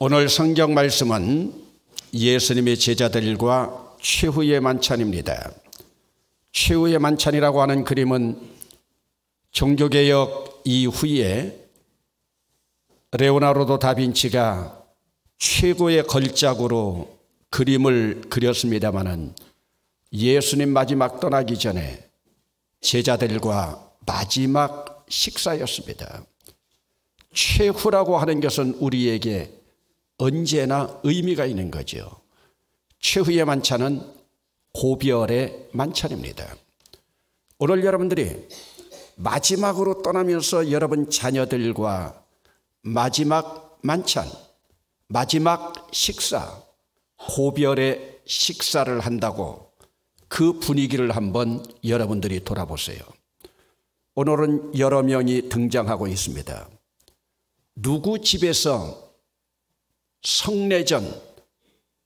오늘 성경 말씀은 예수님의 제자들과 최후의 만찬입니다. 최후의 만찬이라고 하는 그림은 종교개혁 이후에 레오나르도 다빈치가 최고의 걸작으로 그림을 그렸습니다마는 예수님 마지막 떠나기 전에 제자들과 마지막 식사였습니다. 최후라고 하는 것은 우리에게 언제나 의미가 있는 거죠. 최후의 만찬은 고별의 만찬입니다. 오늘 여러분들이 마지막으로 떠나면서 여러분 자녀들과 마지막 만찬, 마지막 식사, 고별의 식사를 한다고 그 분위기를 한번 여러분들이 돌아보세요. 오늘은 여러 명이 등장하고 있습니다. 누구 집에서 성례전,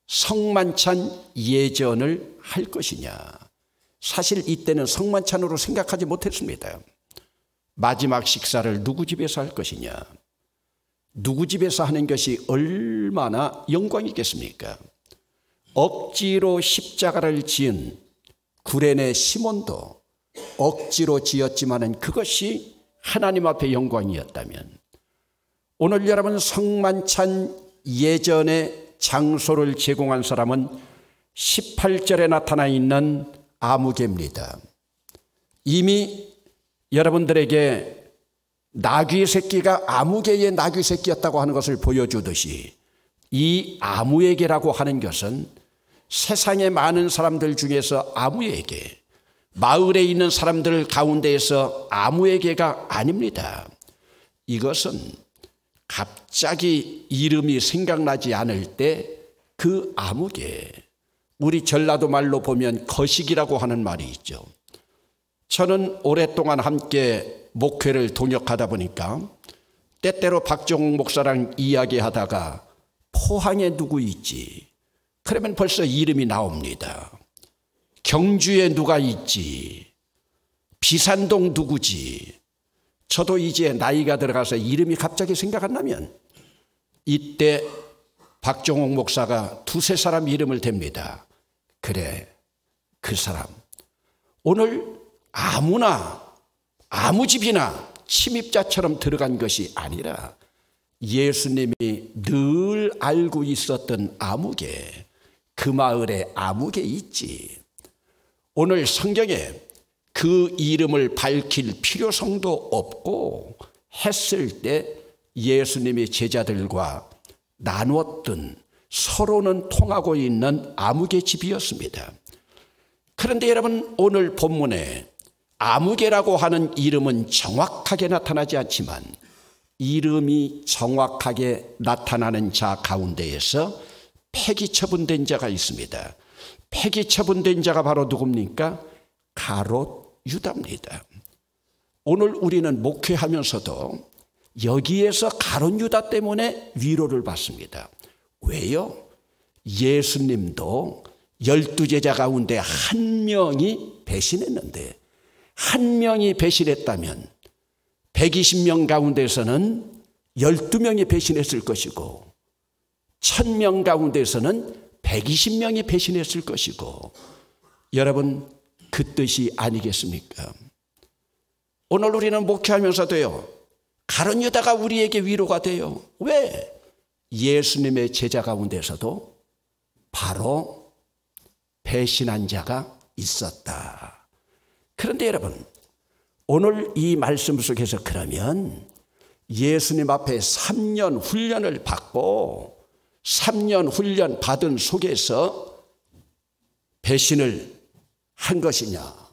성만찬 예전을 할 것이냐. 사실 이때는 성만찬으로 생각하지 못했습니다. 마지막 식사를 누구 집에서 할 것이냐. 누구 집에서 하는 것이 얼마나 영광이겠습니까? 억지로 십자가를 지은 구레네 시몬도 억지로 지었지만은 그것이 하나님 앞에 영광이었다면 오늘 여러분 성만찬 예전의 장소를 제공한 사람은 18절에 나타나 있는 아무개입니다. 이미 여러분들에게 나귀 새끼가 아무개의 나귀 새끼였다고 하는 것을 보여주듯이 이 아무에게라고 하는 것은 세상의 많은 사람들 중에서 아무에게, 마을에 있는 사람들 가운데에서 아무에게가 아닙니다. 이것은 갑자기 이름이 생각나지 않을 때 그 아무개, 우리 전라도 말로 보면 거식이라고 하는 말이 있죠. 저는 오랫동안 함께 목회를 동역하다 보니까 때때로 박종욱 목사랑 이야기하다가 포항에 누구 있지? 그러면 벌써 이름이 나옵니다. 경주에 누가 있지? 비산동 누구지? 저도 이제 나이가 들어가서 이름이 갑자기 생각 안 나면 이때 박종욱 목사가 두세 사람 이름을 댑니다. 그래, 그 사람. 오늘 아무나 아무 집이나 침입자처럼 들어간 것이 아니라 예수님이 늘 알고 있었던 아무개, 그 마을에 아무개 있지. 오늘 성경에 그 이름을 밝힐 필요성도 없고 했을 때 예수님이 제자들과 나누었던 서로는 통하고 있는 아무개 집이었습니다. 그런데 여러분 오늘 본문에 아무개라고 하는 이름은 정확하게 나타나지 않지만 이름이 정확하게 나타나는 자 가운데에서 폐기 처분된 자가 있습니다. 폐기 처분된 자가 바로 누굽니까? 가롯 유다입니다. 오늘 우리는 목회하면서도 여기에서 가롯 유다 때문에 위로를 받습니다. 왜요? 예수님도 12제자 가운데 한 명이 배신했는데 한 명이 배신했다면 120명 가운데서는 12명이 배신했을 것이고 1000명 가운데서는 120명이 배신했을 것이고 여러분 그 뜻이 아니겠습니까? 오늘 우리는 목회하면서도요. 가룟 유다가 우리에게 위로가 돼요. 왜? 예수님의 제자 가운데서도 바로 배신한 자가 있었다. 그런데 여러분 오늘 이 말씀 속에서 그러면 예수님 앞에 3년 훈련을 받고 3년 훈련 받은 속에서 배신을 한 것이냐?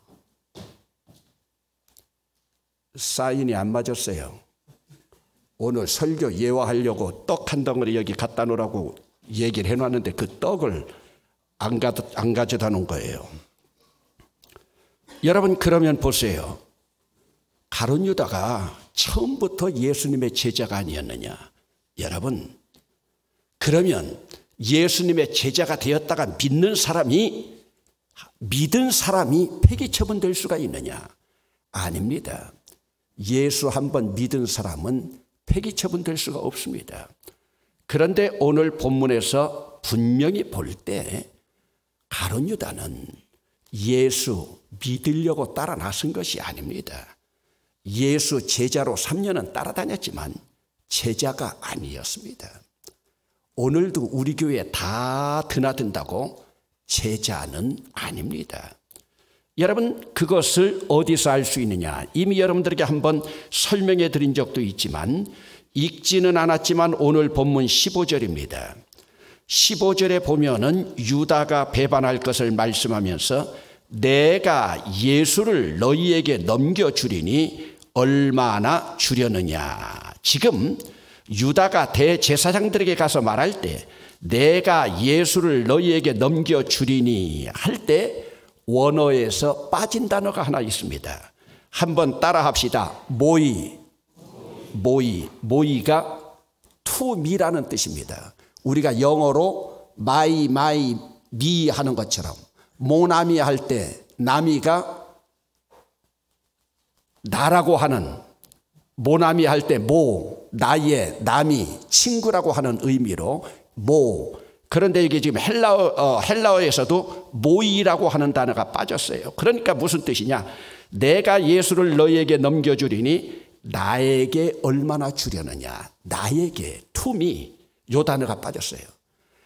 사인이 안 맞았어요. 오늘 설교 예화하려고 떡 한 덩어리 여기 갖다 놓으라고 얘기를 해놨는데 그 떡을 안 가져다 놓은 거예요. 여러분 그러면 보세요. 가룟 유다가 처음부터 예수님의 제자가 아니었느냐? 여러분 그러면 예수님의 제자가 되었다가 믿은 사람이 폐기 처분될 수가 있느냐? 아닙니다. 예수 한번 믿은 사람은 폐기 처분될 수가 없습니다. 그런데 오늘 본문에서 분명히 볼 때 가룟 유다는 예수 믿으려고 따라 나선 것이 아닙니다. 예수 제자로 3년은 따라다녔지만 제자가 아니었습니다. 오늘도 우리 교회에 다 드나든다고 제자는 아닙니다. 여러분, 그것을 어디서 알 수 있느냐? 이미 여러분들에게 한번 설명해 드린 적도 있지만 읽지는 않았지만 오늘 본문 15절입니다. 15절에 보면은 유다가 배반할 것을 말씀하면서 내가 예수를 너희에게 넘겨주리니 얼마나 주려느냐. 지금 유다가 대제사장들에게 가서 말할 때 내가 예수를 너희에게 넘겨주리니 할 때 원어에서 빠진 단어가 하나 있습니다. 한번 따라 합시다. 모이가 to me라는 뜻입니다. 우리가 영어로 my, me 하는 것처럼 모나미 할 때 나미가 나라고 하는, 모나미 할 때 나의, 남이, 친구라고 하는 의미로 그런데 이게 지금 헬라어에서도 모이라고 하는 단어가 빠졌어요. 그러니까 무슨 뜻이냐? 내가 예수를 너희에게 넘겨주리니 나에게 얼마나 주려느냐. 나에게, to me, 요 단어가 빠졌어요.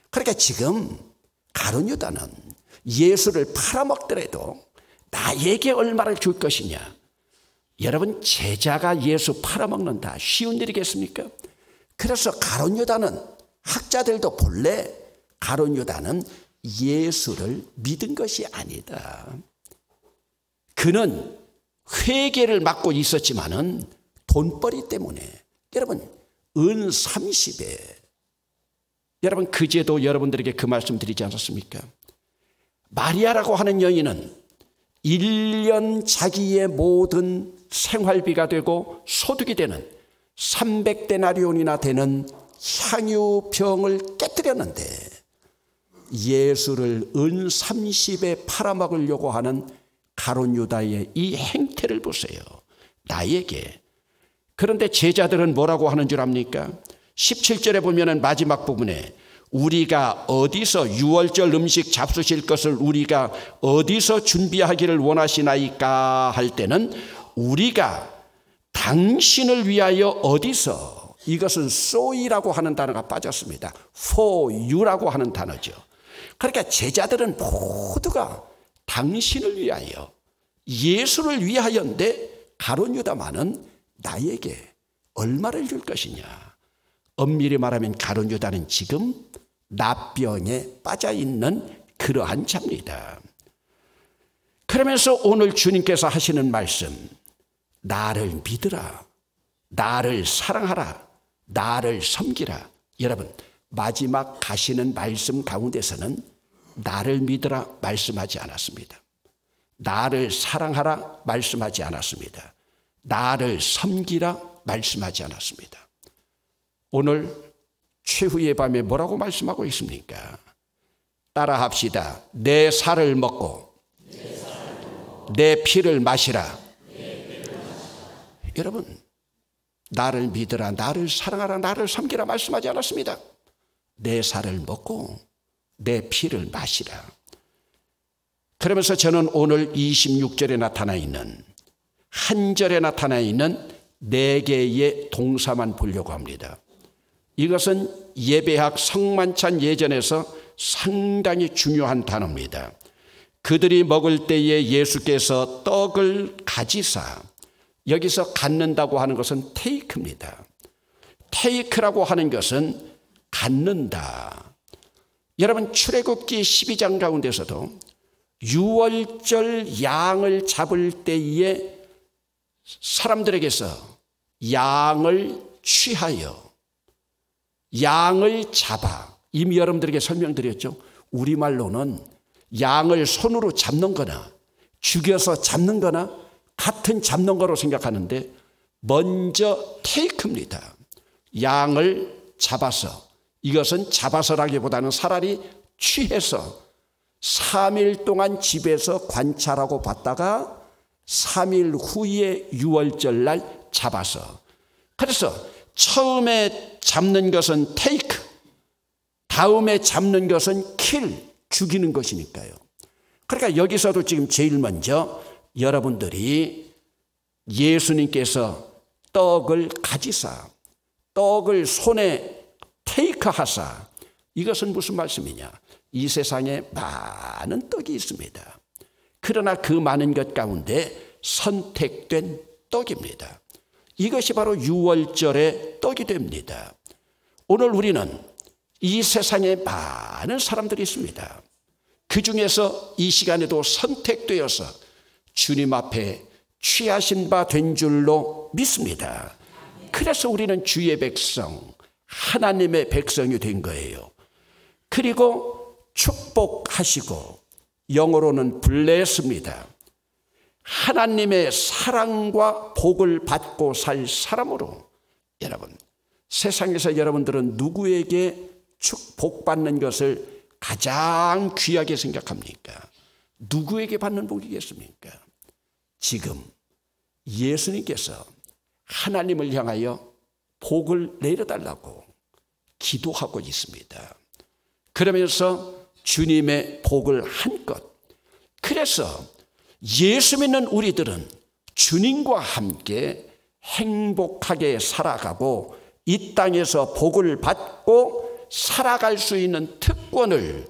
그러니까 지금 가룟 유다는 예수를 팔아먹더라도 나에게 얼마를 줄 것이냐. 여러분, 제자가 예수 팔아먹는다 쉬운 일이겠습니까? 그래서 가룟 유다는, 학자들도 본래 가룟 유다는 예수를 믿은 것이 아니다. 그는 회개를 맡고 있었지만은 돈벌이 때문에, 여러분, 은 30에, 여러분, 그제도 여러분들에게 그 말씀 드리지 않았습니까? 마리아라고 하는 여인은 1년 자기의 모든 생활비가 되고 소득이 되는 300데나리온이나 되는 향유병을 깨뜨렸는데 예수를 은 30에 팔아먹으려고 하는 가룟 유다의 이 행태를 보세요. 나에게. 그런데 제자들은 뭐라고 하는 줄 압니까? 17절에 보면은 마지막 부분에 우리가 어디서 유월절 음식 잡수실 것을 우리가 어디서 준비하기를 원하시나이까 할 때는 우리가 당신을 위하여 어디서, 이것은 so이라고 하는 단어가 빠졌습니다. for you라고 하는 단어죠. 그러니까 제자들은 모두가 당신을 위하여, 예수를 위하여인데 가룟 유다만은 나에게 얼마를 줄 것이냐. 엄밀히 말하면 가룟 유다는 지금 나병에 빠져있는 그러한 자입니다. 그러면서 오늘 주님께서 하시는 말씀, 나를 믿으라, 나를 사랑하라, 나를 섬기라. 여러분, 마지막 가시는 말씀 가운데서는 나를 믿으라 말씀하지 않았습니다. 나를 사랑하라 말씀하지 않았습니다. 나를 섬기라 말씀하지 않았습니다. 오늘 최후의 밤에 뭐라고 말씀하고 있습니까? 따라 합시다. 내 살을 먹고 내 피를 마시라. 여러분, 나를 믿으라, 나를 사랑하라, 나를 섬기라 말씀하지 않았습니다. 내 살을 먹고 내 피를 마시라. 그러면서 저는 오늘 26절에 나타나 있는, 한 절에 나타나 있는 4개의 동사만 보려고 합니다. 이것은 예배학 성만찬 예전에서 상당히 중요한 단어입니다. 그들이 먹을 때에 예수께서 떡을 가지사, 여기서 갖는다고 하는 것은 테이크입니다. 테이크라고 하는 것은 갖는다. 여러분, 출애굽기 12장 가운데서도 유월절 양을 잡을 때에 사람들에게서 양을 취하여 양을 잡아, 이미 여러분들에게 설명드렸죠. 우리말로는 양을 손으로 잡는 거나 죽여서 잡는 거나 같은 잡는 거로 생각하는데 먼저 테이크입니다. 양을 잡아서, 이것은 잡아서라기보다는 차라리 취해서 3일 동안 집에서 관찰하고 봤다가 3일 후에 유월절 날 잡아서, 그래서 처음에 잡는 것은 테이크, 다음에 잡는 것은 죽이는 것이니까요. 그러니까 여기서도 지금 제일 먼저 여러분들이 예수님께서 떡을 가지사, 떡을 손에 테이크하사, 이것은 무슨 말씀이냐? 이 세상에 많은 떡이 있습니다. 그러나 그 많은 것 가운데 선택된 떡입니다. 이것이 바로 유월절의 떡이 됩니다. 오늘 우리는 이 세상에 많은 사람들이 있습니다. 그 중에서 이 시간에도 선택되어서 주님 앞에 취하신 바 된 줄로 믿습니다. 그래서 우리는 주의 백성, 하나님의 백성이 된 거예요. 그리고 축복하시고, 영어로는 블레스입니다. 하나님의 사랑과 복을 받고 살 사람으로, 여러분, 세상에서 여러분들은 누구에게 복받는 것을 가장 귀하게 생각합니까? 누구에게 받는 복이겠습니까? 지금 예수님께서 하나님을 향하여 복을 내려달라고 기도하고 있습니다. 그러면서 주님의 복을 한껏, 그래서 예수 믿는 우리들은 주님과 함께 행복하게 살아가고 이 땅에서 복을 받고 살아갈 수 있는 특권을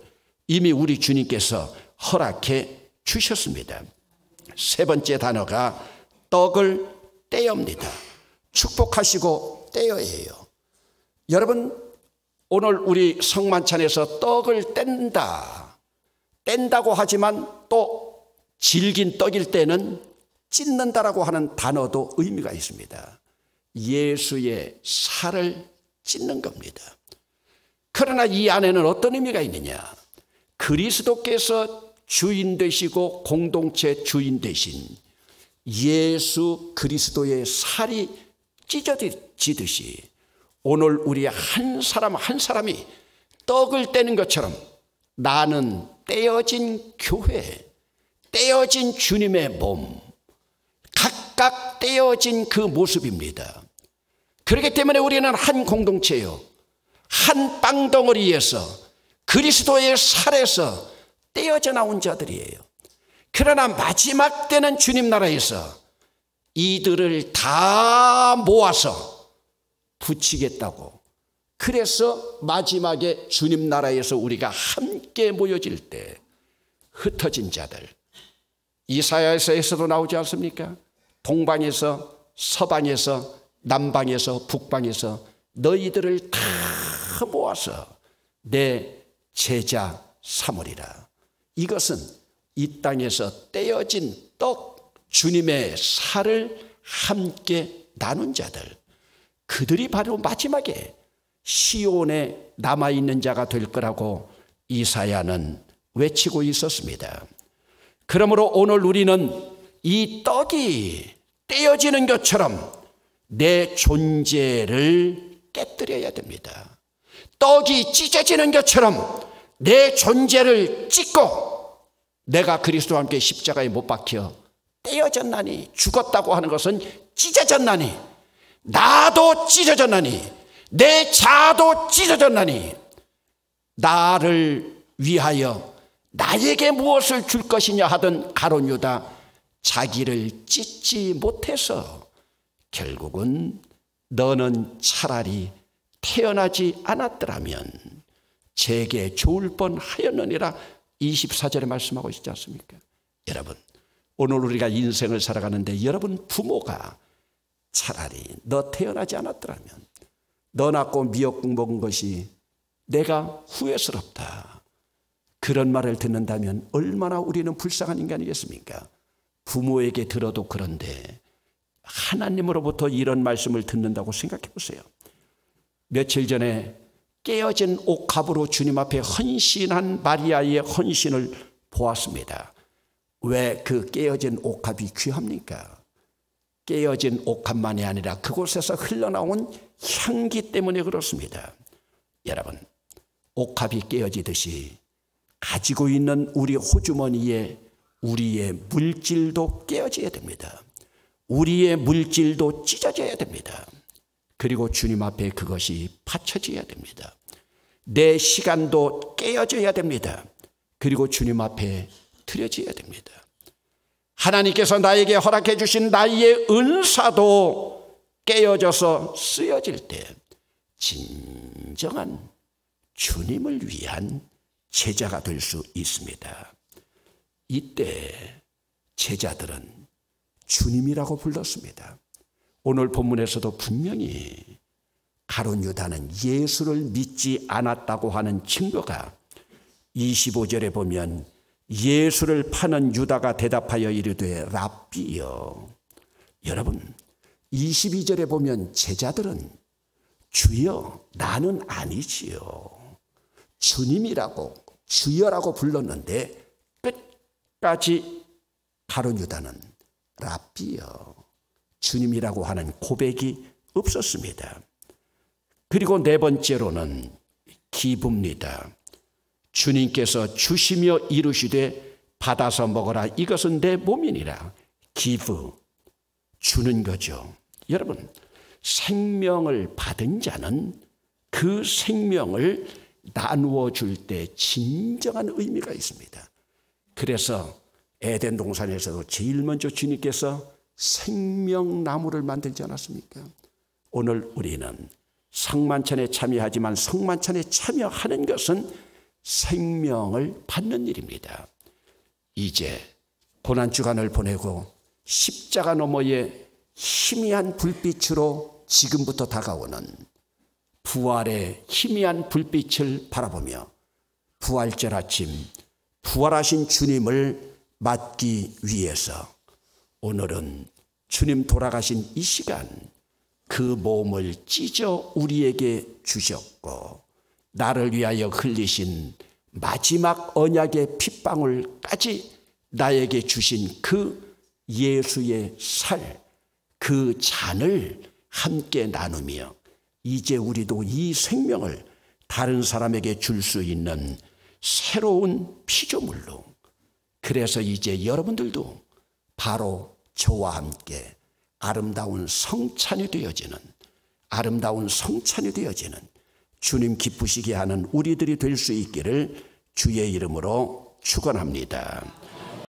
이미 우리 주님께서 허락해 주셨습니다. 세 번째 단어가 떡을 떼옵니다. 축복하시고 떼어예요. 여러분, 오늘 우리 성만찬에서 떡을 뗀다고 하지만 또 질긴 떡일 때는 찢는다라고 하는 단어도 의미가 있습니다. 예수의 살을 찢는 겁니다. 그러나 이 안에는 어떤 의미가 있느냐? 그리스도께서 주인 되시고 공동체 주인 되신 예수 그리스도의 살이 찢어지듯이 오늘 우리 한 사람 한 사람이 떡을 떼는 것처럼 나는 떼어진 교회, 떼어진 주님의 몸, 각각 떼어진 그 모습입니다. 그렇기 때문에 우리는 한 공동체요, 한 빵덩어리에서 그리스도의 살에서 떼어져 나온 자들이에요. 그러나 마지막 때는 주님 나라에서 이들을 다 모아서 붙이겠다고, 그래서 마지막에 주님 나라에서 우리가 함께 모여질 때 흩어진 자들, 이사야서에서도 나오지 않습니까? 동방에서 서방에서 남방에서 북방에서 너희들을 다 모아서 내 제자 삼으리라. 이것은 이 땅에서 떼어진 떡, 주님의 살을 함께 나눈 자들, 그들이 바로 마지막에 시온에 남아있는 자가 될 거라고 이사야는 외치고 있었습니다. 그러므로 오늘 우리는 이 떡이 떼어지는 것처럼 내 존재를 깨뜨려야 됩니다. 떡이 찢어지는 것처럼 내 존재를 찢고, 내가 그리스도와 함께 십자가에 못 박혀 떼어졌나니, 죽었다고 하는 것은 찢어졌나니, 나도 찢어졌나니, 내 자아도 찢어졌나니, 나를 위하여 나에게 무엇을 줄 것이냐 하던 가룟 유다, 자기를 찢지 못해서 결국은 너는 차라리 태어나지 않았더라면 제게 좋을 뻔하였느니라 24절에 말씀하고 있지 않습니까? 여러분, 오늘 우리가 인생을 살아가는데 여러분 부모가 차라리 너 태어나지 않았더라면, 너 낳고 미역국 먹은 것이 내가 후회스럽다, 그런 말을 듣는다면 얼마나 우리는 불쌍한 인간이겠습니까? 부모에게 들어도 그런데 하나님으로부터 이런 말씀을 듣는다고 생각해 보세요. 며칠 전에 깨어진 옥합으로 주님 앞에 헌신한 마리아의 헌신을 보았습니다. 왜 그 깨어진 옥합이 귀합니까? 깨어진 옥합만이 아니라 그곳에서 흘러나온 향기 때문에 그렇습니다. 여러분, 옥합이 깨어지듯이 가지고 있는 우리 호주머니에 우리의 물질도 깨어져야 됩니다. 우리의 물질도 찢어져야 됩니다. 그리고 주님 앞에 그것이 바쳐져야 됩니다. 내 시간도 깨어져야 됩니다. 그리고 주님 앞에 드려져야 됩니다. 하나님께서 나에게 허락해 주신 나의 은사도 깨어져서 쓰여질 때 진정한 주님을 위한 제자가 될 수 있습니다. 이때 제자들은 주님이라고 불렀습니다. 오늘 본문에서도 분명히 가룟 유다는 예수를 믿지 않았다고 하는 증거가 25절에 보면 예수를 파는 유다가 대답하여 이르되 랍비여. 여러분 22절에 보면 제자들은 주여 나는 아니지요. 주님이라고 주여라고 불렀는데 끝까지 가룟 유다는 랍비여 주님이라고 하는 고백이 없었습니다. 그리고 네 번째로는 기부입니다. 주님께서 주시며 이루시되 받아서 먹어라 이것은 내 몸이니라. 기부 주는 거죠. 여러분 생명을 받은 자는 그 생명을 나누어 줄 때 진정한 의미가 있습니다. 그래서 에덴 동산에서도 제일 먼저 주님께서 생명나무를 만들지 않았습니까? 오늘 우리는 성만찬에 참여하지만 성만찬에 참여하는 것은 생명을 받는 일입니다. 이제 고난주간을 보내고 십자가 너머의 희미한 불빛으로 지금부터 다가오는 부활의 희미한 불빛을 바라보며 부활절 아침 부활하신 주님을 맞기 위해서 오늘은 주님 돌아가신 이 시간 그 몸을 찢어 우리에게 주셨고 나를 위하여 흘리신 마지막 언약의 핏방울까지 나에게 주신 그 예수의 살, 그 잔을 함께 나누며 이제 우리도 이 생명을 다른 사람에게 줄 수 있는 새로운 피조물로, 그래서 이제 여러분들도 바로 저와 함께 아름다운 성찬이 되어지는 주님 기쁘시게 하는 우리들이 될 수 있기를 주의 이름으로 축원합니다.